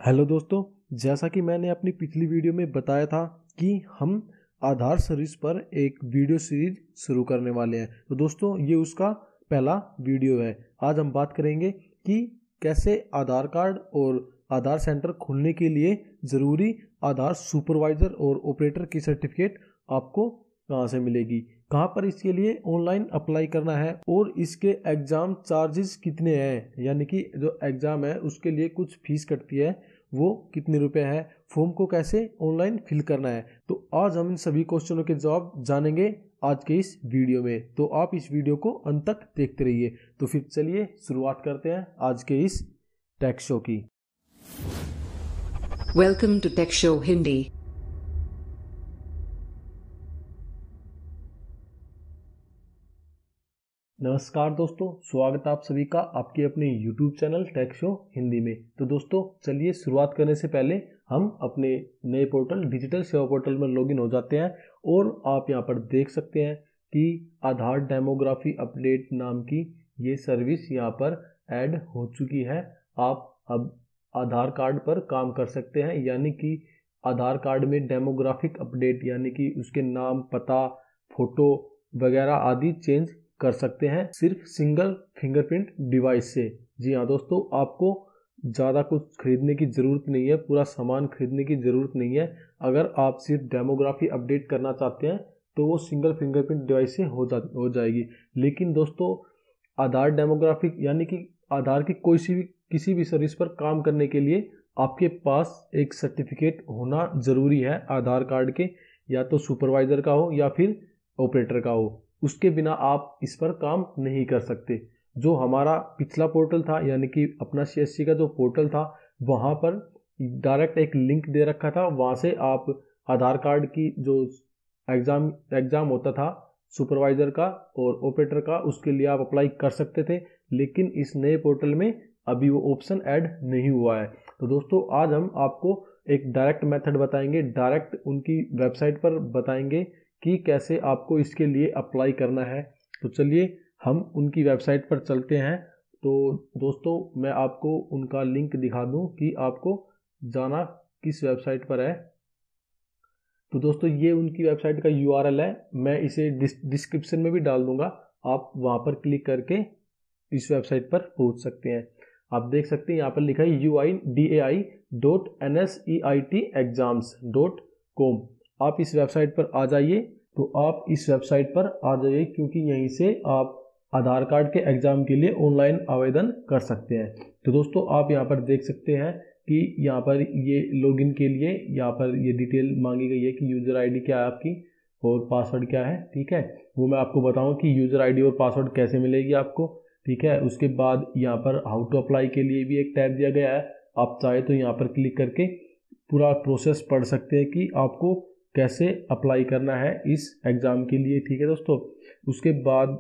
Hello दोस्तों, जैसा कि मैंने अपनी पिछली वीडियो में बताया था कि हम आधार सर्विस पर एक वीडियो सीरीज शुरू करने वाले हैं। तो दोस्तों, ये उसका पहला वीडियो है। आज हम बात करेंगे कि कैसे आधार कार्ड और आधार सेंटर खोलने के लिए ज़रूरी आधार सुपरवाइज़र और ऑपरेटर की सर्टिफिकेट आपको कहाँ से मिलेगी, कहाँ पर इसके लिए ऑनलाइन अप्लाई करना है और इसके एग्ज़ाम चार्जेस कितने हैं, यानी कि जो एग्ज़ाम है उसके लिए कुछ फीस कटती है, वो कितने रुपए है, फॉर्म को कैसे ऑनलाइन फिल करना है। तो आज हम इन सभी क्वेश्चनों के जवाब जानेंगे आज के इस वीडियो में। तो आप इस वीडियो को अंत तक देखते रहिए। तो फिर चलिए शुरुआत करते हैं आज के इस टेक शो की। Welcome to tech show Hindi. नमस्कार दोस्तों, स्वागत आप सभी का आपके अपने YouTube channel tech show Hindi में। तो दोस्तों, चलिए शुरुआत करने से पहले हम अपने नए पोर्टल डिजिटल सेवा पोर्टल में लॉगिन हो जाते हैं और आप यहां पर देख सकते हैं कि आधार डेमोग्राफी अपडेट नाम की ये सर्विस यहां पर ऐड हो चुकी है। आप अब आधार कार्ड पर काम कर सकते हैं, यानी कि आधार कार्ड में डेमोग्राफिक अपडेट यानी कि उसके नाम, पता, फोटो वगैरह आदि चेंज कर सकते हैं सिर्फ सिंगल फिंगरप्रिंट डिवाइस से। जी हाँ दोस्तों, आपको ज़्यादा कुछ खरीदने की ज़रूरत नहीं है, पूरा सामान खरीदने की ज़रूरत नहीं है। अगर आप सिर्फ डेमोग्राफी अपडेट करना चाहते हैं तो वो सिंगल फिंगरप्रिंट डिवाइस से हो जाएगी। लेकिन दोस्तों, आधार डेमोग्राफिक यानी कि आधार की किसी भी सर्विस पर काम करने के लिए आपके पास एक सर्टिफिकेट होना ज़रूरी है आधार कार्ड के, या तो सुपरवाइज़र का हो या फिर ऑपरेटर का हो। उसके बिना आप इस पर काम नहीं कर सकते। जो हमारा पिछला पोर्टल था यानी कि अपना CSC का जो पोर्टल था, वहाँ पर डायरेक्ट एक लिंक दे रखा था, वहाँ से आप आधार कार्ड की जो एग्ज़ाम होता था सुपरवाइज़र का और ऑपरेटर का, उसके लिए आप अप्लाई कर सकते थे। लेकिन इस नए पोर्टल में अभी वो ऑप्शन ऐड नहीं हुआ है। तो दोस्तों, आज हम आपको एक डायरेक्ट मेथड बताएंगे, डायरेक्ट उनकी वेबसाइट पर बताएंगे कि कैसे आपको इसके लिए अप्लाई करना है। तो चलिए हम उनकी वेबसाइट पर चलते हैं। तो दोस्तों, मैं आपको उनका लिंक दिखा दूं कि आपको जाना किस वेबसाइट पर है। तो दोस्तों, ये उनकी वेबसाइट का URL है, मैं इसे डिस्क्रिप्शन में भी डाल दूंगा। आप वहाँ पर क्लिक करके इस वेबसाइट पर पहुँच सकते हैं। आप देख सकते हैं यहाँ पर लिखा है uidai.nseitexams.com। आप इस वेबसाइट पर आ जाइए। तो आप इस वेबसाइट पर आ जाइए क्योंकि यहीं से आप आधार कार्ड के एग्ज़ाम के लिए ऑनलाइन आवेदन कर सकते हैं। तो दोस्तों, आप यहाँ पर देख सकते हैं कि यहाँ पर ये लॉगिन के लिए यहाँ पर ये डिटेल मांगी गई है कि यूज़र ID क्या है आपकी और पासवर्ड क्या है। ठीक है, वो मैं आपको बताऊँ कि यूज़र ID और पासवर्ड कैसे मिलेगी आपको। ठीक है, उसके बाद यहाँ पर हाउ टू अप्लाई के लिए भी एक टैब दिया गया है। आप चाहे तो यहाँ पर क्लिक करके पूरा प्रोसेस पढ़ सकते हैं कि आपको कैसे अप्लाई करना है इस एग्ज़ाम के लिए। ठीक है दोस्तों, उसके बाद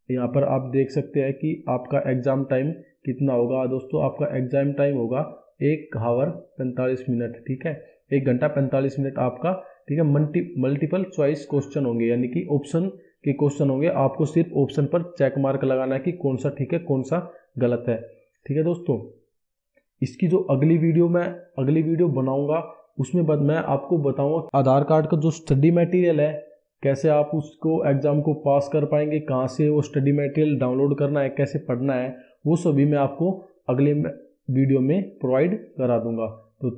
यहाँ पर आप देख सकते हैं कि आपका एग्ज़ाम टाइम कितना होगा। दोस्तों, आपका एग्ज़ाम टाइम होगा 1 आवर 45 मिनट। ठीक है, 1 घंटा 45 मिनट आपका। ठीक है, मल्टीपल चॉइस क्वेश्चन होंगे, यानी कि ऑप्शन के क्वेश्चन होंगे। आपको सिर्फ ऑप्शन पर चेक मार्क लगाना है कि कौन सा ठीक है कौन सा गलत है। ठीक है दोस्तों, इसकी जो अगली वीडियो बनाऊंगा उसमें मैं आपको बताऊंगा आधार कार्ड का जो स्टडी मटेरियल है, कैसे आप उसको एग्ज़ाम को पास कर पाएंगे, कहाँ से वो स्टडी मटेरियल डाउनलोड करना है, कैसे पढ़ना है, वो सभी मैं आपको अगले वीडियो में प्रोवाइड करा दूंगा। तो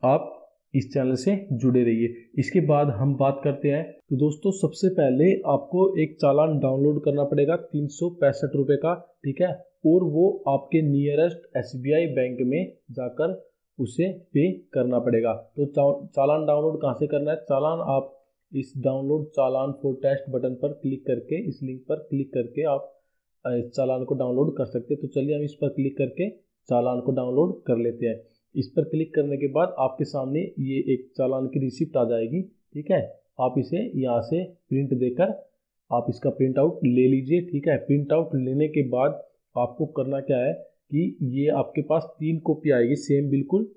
आप इस चैनल से जुड़े रहिए। इसके बाद हम बात करते हैं। तो दोस्तों, सबसे पहले आपको एक चालान डाउनलोड करना पड़ेगा 365 रुपये का। ठीक है, और वो आपके नियरेस्ट SBI बैंक में जाकर उसे पे करना पड़ेगा। तो चालान डाउनलोड कहाँ से करना है? चालान आप इस download challan for test button पर क्लिक करके, इस लिंक पर क्लिक करके आप इस चालान को डाउनलोड कर सकते हैं। तो चलिए हम इस पर क्लिक करके चालान को डाउनलोड कर लेते हैं। इस पर क्लिक करने के बाद आपके सामने ये एक चालान की रिसिप्ट आ जाएगी। ठीक है, आप इसे यहाँ से प्रिंट देकर आप इसका प्रिंट आउट ले लीजिए। ठीक है, प्रिंट आउट लेने के बाद आपको करना क्या है कि ये आपके पास 3 कॉपी आएगी सेम बिल्कुल,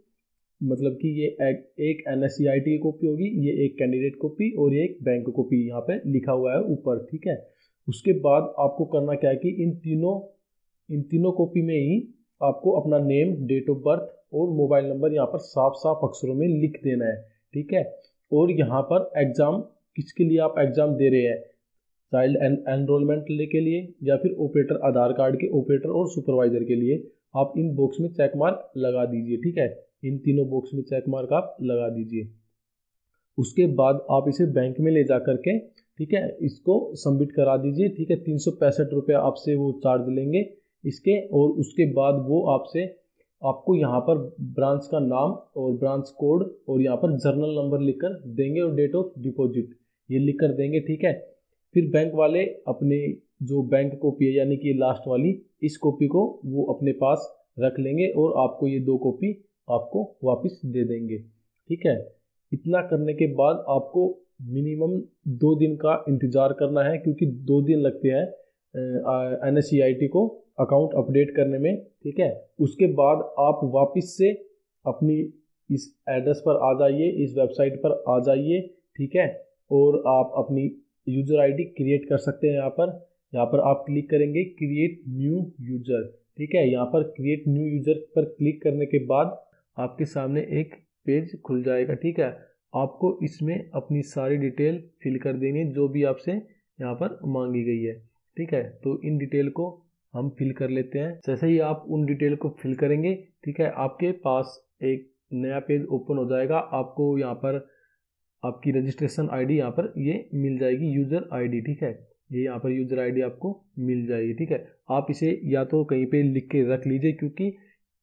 मतलब कि ये एक NSEIT की कॉपी होगी, ये एक कैंडिडेट कॉपी और ये एक बैंक कॉपी यहाँ पे लिखा हुआ है ऊपर। ठीक है, उसके बाद आपको करना क्या है कि इन तीनों कॉपी में ही आपको अपना नेम, डेट ऑफ बर्थ और मोबाइल नंबर यहाँ पर साफ साफ अक्षरों में लिख देना है, ठीक है। और यहाँ पर एग्ज़ाम किसके लिए आप एग्ज़ाम दे रहे हैं, चाइल्ड एनरोलमेंट के लिए या फिर ऑपरेटर, आधार कार्ड के ऑपरेटर और सुपरवाइजर के लिए, आप इन बॉक्स में चेक मार्क लगा दीजिए, ठीक है। इन तीनों बॉक्स में चेक मार्क आप लगा दीजिए। उसके बाद आप इसे बैंक में ले जा करके, ठीक है, इसको सबमिट करा दीजिए, ठीक है। 365 रुपये आपसे वो चार्ज लेंगे इसके, और उसके बाद वो आपको यहाँ पर ब्रांच का नाम और ब्रांच कोड और यहाँ पर जर्नल नंबर लिखकर देंगे और डेट ऑफ डिपॉजिट ये लिखकर देंगे, ठीक है। फिर बैंक वाले अपने जो बैंक कॉपी है यानी कि लास्ट वाली, इस कॉपी को वो अपने पास रख लेंगे और आपको ये 2 कॉपी आपको वापस दे देंगे, ठीक है। इतना करने के बाद आपको मिनिमम 2 दिन का इंतज़ार करना है, क्योंकि 2 दिन लगते हैं NSEIT को अकाउंट अपडेट करने में, ठीक है। उसके बाद आप वापस से अपनी इस एड्रेस पर आ जाइए, इस वेबसाइट पर आ जाइए, ठीक है। और आप अपनी यूज़र ID क्रिएट कर सकते हैं। यहाँ पर आप क्लिक करेंगे क्रिएट न्यू यूज़र, ठीक है। यहाँ पर क्रिएट न्यू यूज़र पर क्लिक करने के बाद आपके सामने एक पेज खुल जाएगा, ठीक है। आपको इसमें अपनी सारी डिटेल फिल कर देनी है जो भी आपसे यहाँ पर मांगी गई है, ठीक है। तो इन डिटेल को हम फिल कर लेते हैं। जैसे ही आप उन डिटेल को फिल करेंगे, ठीक है, आपके पास एक नया पेज ओपन हो जाएगा। आपको यहाँ पर आपकी रजिस्ट्रेशन ID यहाँ पर ये मिल जाएगी, यूज़र ID, ठीक है। ये यहाँ पर यूज़र ID आपको मिल जाएगी, ठीक है। आप इसे या तो कहीं पे लिख के रख लीजिए, क्योंकि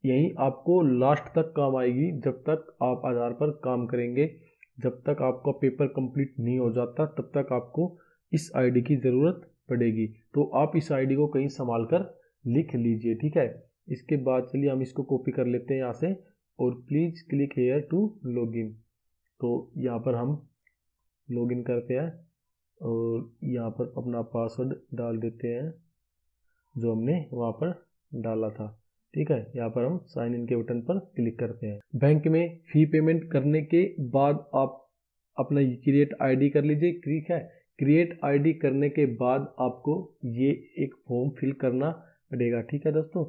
यही आपको लास्ट तक काम आएगी। जब तक आप आधार पर काम करेंगे, जब तक आपका पेपर कंप्लीट नहीं हो जाता, तब तक आपको इस ID की ज़रूरत पड़ेगी। तो आप इस ID को कहीं संभाल कर लिख लीजिए, ठीक है। इसके बाद चलिए हम इसको कॉपी कर लेते हैं यहाँ से, और please click here to login. तो यहाँ पर हम लॉगिन करते हैं और यहाँ पर अपना पासवर्ड डाल देते हैं जो हमने वहाँ पर डाला था, ठीक है। यहाँ पर हम साइन इन के बटन पर क्लिक करते हैं। बैंक में फ़ी पेमेंट करने के बाद आप अपना क्रिएट ID कर लीजिए, ठीक है। क्रिएट ID करने के बाद आपको ये एक फॉर्म फिल करना पड़ेगा, ठीक है दोस्तों।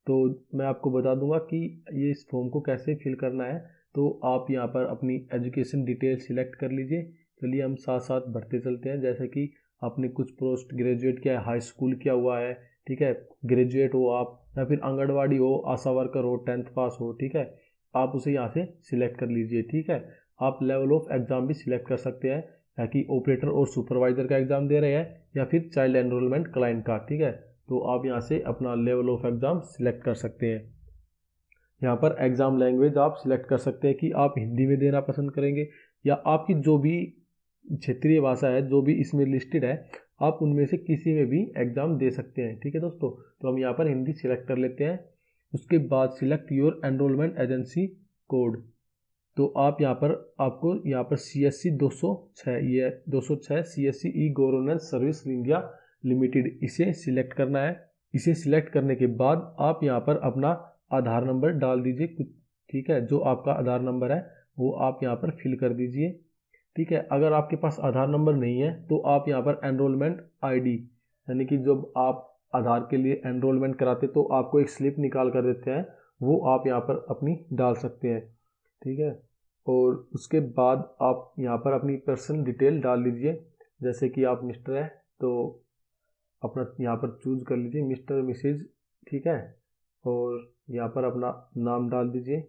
तो मैं आपको बता दूंगा कि ये इस फॉर्म को कैसे फिल करना है। तो आप यहाँ पर अपनी एजुकेशन डिटेल सिलेक्ट कर लीजिए। चलिए हम साथ साथ बढ़ते चलते हैं। जैसे कि आपने कुछ पोस्ट ग्रेजुएट किया है, हाई स्कूल किया हुआ है, ठीक है, ग्रेजुएट हो आप, या फिर आंगनवाड़ी हो, आशा वर्कर हो, 10th पास हो, ठीक है, आप उसे यहाँ से सिलेक्ट कर लीजिए, ठीक है। आप लेवल ऑफ एग्ज़ाम भी सिलेक्ट कर सकते हैं, ताकि ऑपरेटर और सुपरवाइज़र का एग्ज़ाम दे रहे हैं या फिर चाइल्ड एनरोलमेंट क्लाइंट का, ठीक है। तो आप यहाँ से अपना लेवल ऑफ एग्ज़ाम सिलेक्ट कर सकते हैं। यहाँ पर एग्ज़ाम लैंग्वेज आप सिलेक्ट कर सकते हैं कि आप हिंदी में देना पसंद करेंगे या आपकी जो भी क्षेत्रीय भाषा है जो भी इसमें लिस्टेड है, आप उनमें से किसी में भी एग्ज़ाम दे सकते हैं, ठीक है दोस्तों। तो हम यहाँ पर हिंदी सिलेक्ट कर लेते हैं। उसके बाद select your enrolment agency code. तो आप यहाँ पर आपको यहाँ पर CSC 206, ये 206 CSC e governance service India limited, इसे सिलेक्ट करना है। इसे सिलेक्ट करने के बाद आप यहाँ पर अपना आधार नंबर डाल दीजिए, ठीक है। जो आपका आधार नंबर है वो आप यहाँ पर फिल कर दीजिए, ठीक है। अगर आपके पास आधार नंबर नहीं है तो आप यहाँ पर एनरोलमेंट ID, यानी कि जब आप आधार के लिए एनरोलमेंट कराते तो आपको एक स्लिप निकाल कर देते हैं, वो आप यहाँ पर अपनी डाल सकते हैं, ठीक है। और उसके बाद आप यहाँ पर अपनी पर्सनल डिटेल डाल लीजिए। जैसे कि आप मिस्टर है तो अपना यहाँ पर चूज कर लीजिए मिस्टर मिसेज, ठीक है। और यहाँ पर अपना नाम डाल दीजिए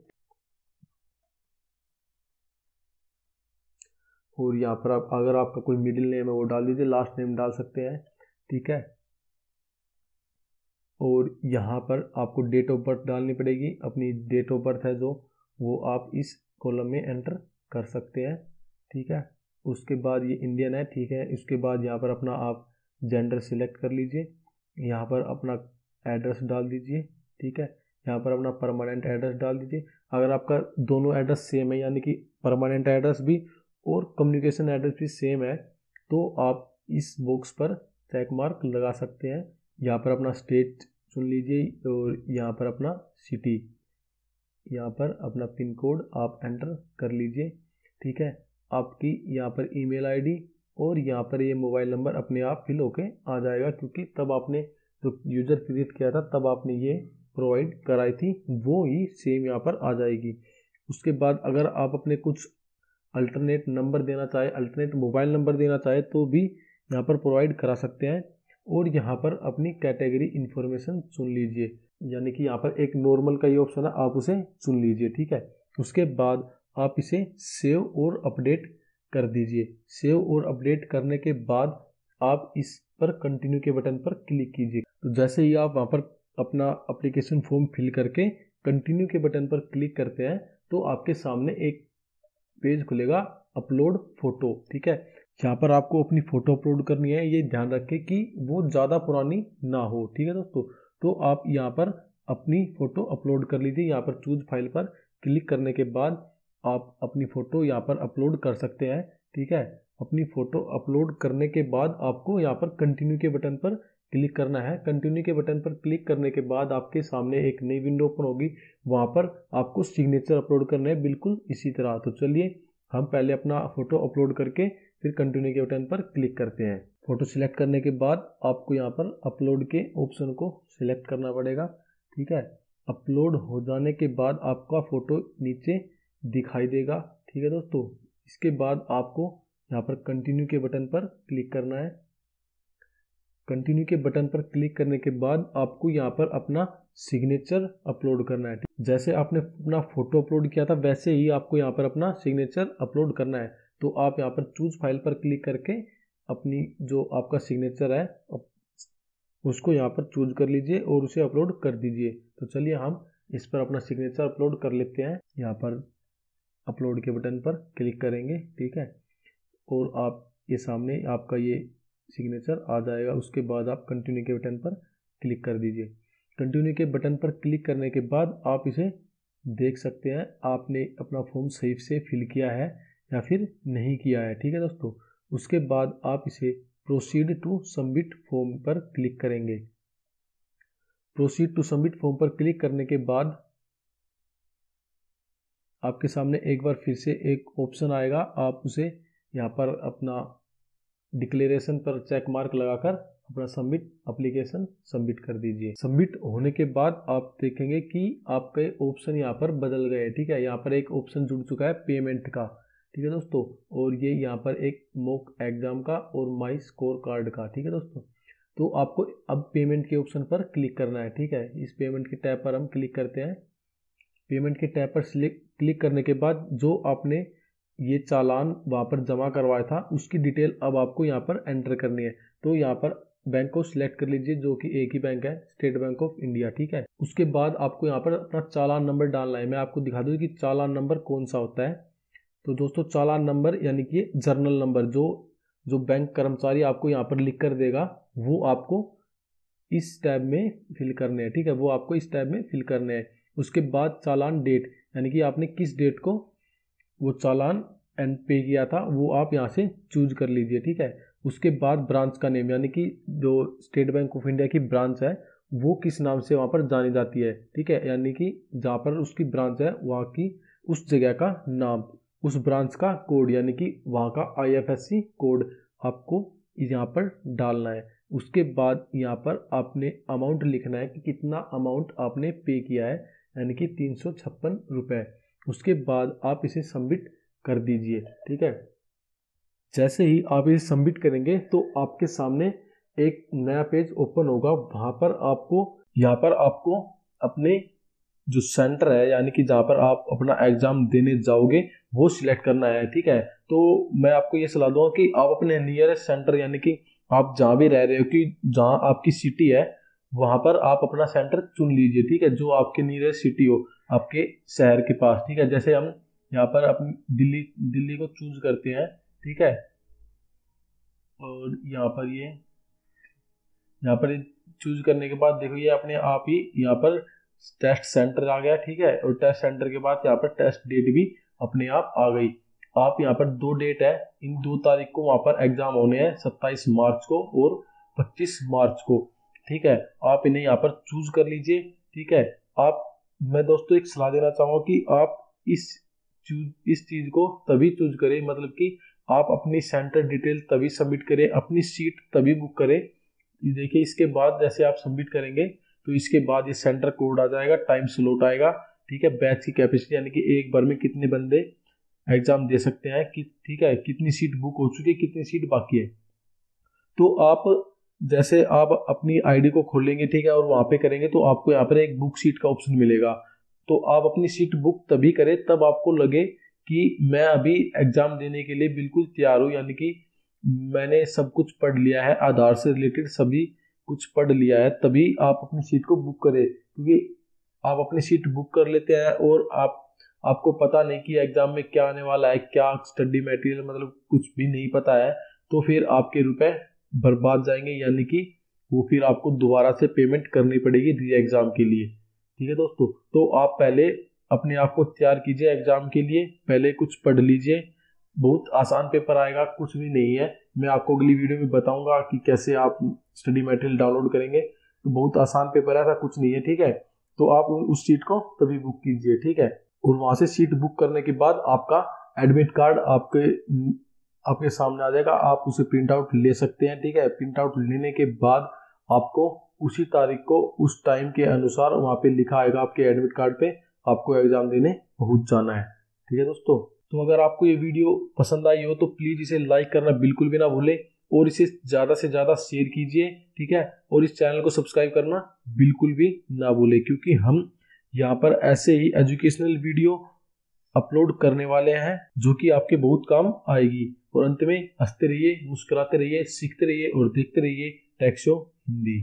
और यहाँ पर आप अगर आपका कोई मिडिल नेम है वो डाल दीजिए, लास्ट नेम डाल सकते हैं, ठीक है। और यहाँ पर आपको डेट ऑफ बर्थ डालनी पड़ेगी, अपनी डेट ऑफ बर्थ है जो वो आप इस कॉलम में एंटर कर सकते हैं, ठीक है। उसके बाद ये इंडियन है, ठीक है। इसके बाद यहाँ पर अपना आप जेंडर सिलेक्ट कर लीजिए, यहाँ पर अपना एड्रेस डाल दीजिए, ठीक है। यहाँ पर अपना परमानेंट एड्रेस डाल दीजिए। अगर आपका दोनों एड्रेस सेम है, यानी कि परमानेंट एड्रेस भी और कम्युनिकेशन एड्रेस भी सेम है, तो आप इस बॉक्स पर चेक मार्क लगा सकते हैं। यहाँ पर अपना स्टेट चुन लीजिए और यहाँ पर अपना सिटी, यहाँ पर अपना पिन कोड आप एंटर कर लीजिए, ठीक है। आपकी यहाँ पर ईमेल ID और यहाँ पर ये मोबाइल नंबर अपने आप फिल होके आ जाएगा, क्योंकि तब आपने जो यूज़र क्रिएट किया था तब आपने ये प्रोवाइड कराई थी वो ही सेम यहाँ पर आ जाएगी। उसके बाद अगर आप अपने कुछ अल्टरनेट नंबर देना चाहे, अल्टरनेट मोबाइल नंबर देना चाहे तो भी यहाँ पर प्रोवाइड करा सकते हैं। और यहाँ पर अपनी कैटेगरी इन्फॉर्मेशन चुन लीजिए, यानी कि यहाँ पर एक नॉर्मल का ये ऑप्शन है, आप उसे चुन लीजिए, ठीक है। उसके बाद आप इसे सेव और अपडेट कर दीजिए। सेव और अपडेट करने के बाद आप इस पर कंटिन्यू के बटन पर क्लिक कीजिए। तो जैसे ही आप वहाँ पर अपना एप्लीकेशन फॉर्म फिल करके कंटिन्यू के बटन पर क्लिक करते हैं तो आपके सामने एक पेज खुलेगा, अपलोड फोटो, ठीक है। यहाँ पर आपको अपनी फोटो अपलोड करनी है, ये ध्यान रखें कि वो ज़्यादा पुरानी ना हो, ठीक है दोस्तों। तो आप यहाँ पर अपनी फ़ोटो अपलोड कर लीजिए। यहाँ पर चूज फाइल पर क्लिक करने के बाद आप अपनी फ़ोटो यहाँ पर अपलोड कर सकते हैं, ठीक है। अपनी फ़ोटो अपलोड करने के बाद आपको यहाँ पर कंटिन्यू के बटन पर क्लिक करना है। कंटिन्यू के बटन पर क्लिक करने के बाद आपके सामने एक नई विंडो ओपन होगी, वहाँ पर आपको सिग्नेचर अपलोड करना है, बिल्कुल इसी तरह। तो चलिए हम पहले अपना फ़ोटो अपलोड करके फिर कंटिन्यू के बटन पर क्लिक करते हैं। फ़ोटो सिलेक्ट करने के बाद आपको यहाँ पर अपलोड के ऑप्शन को सिलेक्ट करना पड़ेगा, ठीक है। अपलोड हो जाने के बाद आपका फ़ोटो नीचे दिखाई देगा, ठीक है दोस्तों। इसके बाद आपको यहाँ पर कंटिन्यू के बटन पर क्लिक करना है। कंटिन्यू के बटन पर क्लिक करने के बाद आपको यहाँ पर अपना सिग्नेचर अपलोड करना है। जैसे आपने अपना फ़ोटो अपलोड किया था वैसे ही आपको यहाँ पर अपना सिग्नेचर अपलोड करना है। तो आप यहाँ पर चूज फाइल पर क्लिक करके अपनी जो आपका सिग्नेचर है उसको यहाँ पर चूज कर लीजिए और उसे अपलोड कर दीजिए। तो चलिए हम इस पर अपना सिग्नेचर अपलोड कर लेते हैं। यहाँ पर अपलोड के बटन पर क्लिक करेंगे, ठीक है। और आप ये सामने आपका ये सिग्नेचर आ जाएगा। उसके बाद आप कंटिन्यू के बटन पर क्लिक कर दीजिए। कंटिन्यू के बटन पर क्लिक करने के बाद आप इसे देख सकते हैं आपने अपना फॉर्म सही से फिल किया है या फिर नहीं किया है, ठीक है दोस्तों। उसके बाद आप इसे प्रोसीड टू सबमिट फॉर्म पर क्लिक करेंगे। प्रोसीड टू सबमिट फॉर्म पर क्लिक करने के बाद आपके सामने एक बार फिर से एक ऑप्शन आएगा, आप उसे यहाँ पर अपना डिक्लेरेशन पर चेक मार्क लगाकर अपना सबमिट एप्लीकेशन सबमिट कर दीजिए। सबमिट होने के बाद आप देखेंगे कि आपके ऑप्शन यहाँ पर बदल गए, ठीक है। यहाँ पर एक ऑप्शन जुड़ चुका है पेमेंट का, ठीक है दोस्तों। और ये यहाँ पर एक मॉक एग्जाम का और माई स्कोर कार्ड का, ठीक है दोस्तों। तो आपको अब पेमेंट के ऑप्शन पर क्लिक करना है, ठीक है। इस पेमेंट के टैब पर हम क्लिक करते हैं। पेमेंट के टैब पर क्लिक करने के बाद जो आपने ये चालान वहाँ पर जमा करवाया था उसकी डिटेल अब आपको यहाँ पर एंटर करनी है। तो यहाँ पर बैंक को सिलेक्ट कर लीजिए, जो कि एक ही बैंक है, स्टेट बैंक ऑफ इंडिया, ठीक है। उसके बाद आपको यहाँ पर अपना चालान नंबर डालना है। मैं आपको दिखा दूँ कि चालान नंबर कौन सा होता है। तो दोस्तों चालान नंबर यानी कि जर्नल नंबर जो बैंक कर्मचारी आपको यहाँ पर लिख कर देगा वो आपको इस टैब में फिल करने हैं, ठीक है। वो आपको इस टैब में फिल करने हैं। उसके बाद चालान डेट यानी कि आपने किस डेट को वो चालान एंड पे किया था वो आप यहाँ से चूज कर लीजिए, ठीक है। उसके बाद ब्रांच का नेम यानी कि जो स्टेट बैंक ऑफ इंडिया की ब्रांच है वो किस नाम से वहाँ पर जानी जाती है, ठीक है। यानी कि जहाँ पर उसकी ब्रांच है वहाँ की उस जगह का नाम, उस ब्रांच का कोड यानी कि वहाँ का IFSC कोड आपको यहाँ पर डालना है। उसके बाद यहाँ पर आपने अमाउंट लिखना है कि कितना अमाउंट आपने पे किया है, यानी कि 356 रुपये। उसके बाद आप इसे सबमिट कर दीजिए, ठीक है। जैसे ही आप इसे सबमिट करेंगे तो आपके सामने एक नया पेज ओपन होगा। वहाँ पर आपको अपने जो सेंटर है यानी कि जहाँ पर आप अपना एग्जाम देने जाओगे वो सिलेक्ट करना है, ठीक है। तो मैं आपको ये सलाह दूंगा कि आप अपने नियरेस्ट सेंटर यानी कि आप जहाँ भी रह रहे हो कि जहाँ आपकी सिटी है वहाँ पर आप अपना सेंटर चुन लीजिए, ठीक है। जो आपके नियरेस्ट सिटी हो आपके शहर के पास, ठीक है। जैसे हम यहाँ पर अपनी दिल्ली को चूज करते हैं, ठीक है। और यहाँ पर चूज करने के बाद देखो ये अपने आप ही यहाँ पर टेस्ट सेंटर आ गया, ठीक है। और टेस्ट सेंटर के बाद यहाँ पर टेस्ट डेट भी अपने आप आ गई। आप यहाँ पर 2 डेट है, इन 2 तारीख को वहाँ पर एग्जाम होने हैं, 27 मार्च को और 25 मार्च को, ठीक है। आप इन्हें यहाँ पर चूज कर लीजिए, ठीक है। मैं दोस्तों एक सलाह देना चाहूँगा कि आप इस चीज को तभी चूज करें, मतलब कि आप अपनी सेंटर डिटेल तभी सबमिट करें, अपनी सीट तभी बुक करें। देखिए इसके बाद जैसे आप सबमिट करेंगे तो इसके बाद ये सेंटर कोड आ जाएगा, टाइम स्लॉट आएगा, ठीक है, बैच की कैपेसिटी यानी कि एक बार में कितने बंदे एग्जाम दे सकते हैं कि ठीक है, कितनी सीट बुक हो चुकी है, कितनी सीट बाकी है। तो आप जैसे आप अपनी आईडी को खोलेंगे, ठीक है, और वहां पे करेंगे तो आपको यहाँ पर एक बुक सीट का ऑप्शन मिलेगा। तो आप अपनी सीट बुक तभी करें तब आपको लगे कि मैं अभी एग्जाम देने के लिए बिल्कुल तैयार हूँ, यानी कि मैंने सब कुछ पढ़ लिया है, आधार से रिलेटेड सभी कुछ पढ़ लिया है, तभी आप अपनी सीट को बुक करें। क्योंकि आप अपनी सीट बुक कर लेते हैं और आपको पता नहीं कि एग्जाम में क्या आने वाला है, क्या स्टडी मटेरियल, मतलब कुछ भी नहीं पता है, तो फिर आपके रुपए बर्बाद जाएंगे, यानी कि वो फिर आपको दोबारा से पेमेंट करनी पड़ेगी री एग्जाम के लिए। ठीक है दोस्तों, तो आप पहले अपने आप को तैयार कीजिए एग्जाम के लिए, पहले कुछ पढ़ लीजिए, बहुत आसान पेपर आएगा, कुछ भी नहीं है। मैं आपको अगली वीडियो में बताऊंगा कि कैसे आप स्टडी मटेरियल डाउनलोड करेंगे, तो बहुत आसान पेपर है, ऐसा कुछ नहीं है, ठीक है। तो आप उस सीट को तभी बुक कीजिए, ठीक है, और वहां से सीट बुक करने के बाद आपका एडमिट कार्ड आपके सामने आ जाएगा, आप उसे प्रिंट आउट ले सकते हैं, ठीक है। प्रिंट आउट लेने के बाद आपको उसी तारीख को उस टाइम के अनुसार वहां पे लिखा आएगा आपके एडमिट कार्ड पे, आपको एग्जाम देने पहुंच जाना है। ठीक है दोस्तों, तो अगर आपको ये वीडियो पसंद आई हो तो प्लीज इसे लाइक करना बिल्कुल भी ना भूलें और इसे ज्यादा से ज्यादा शेयर कीजिए, ठीक है, और इस चैनल को सब्सक्राइब करना बिल्कुल भी ना भूलें, क्योंकि हम यहाँ पर ऐसे ही एजुकेशनल वीडियो अपलोड करने वाले हैं जो कि आपके बहुत काम आएगी। और अंत में हंसते रहिए, मुस्कुराते रहिए, सीखते रहिए और देखते रहिए टेक शो हिंदी।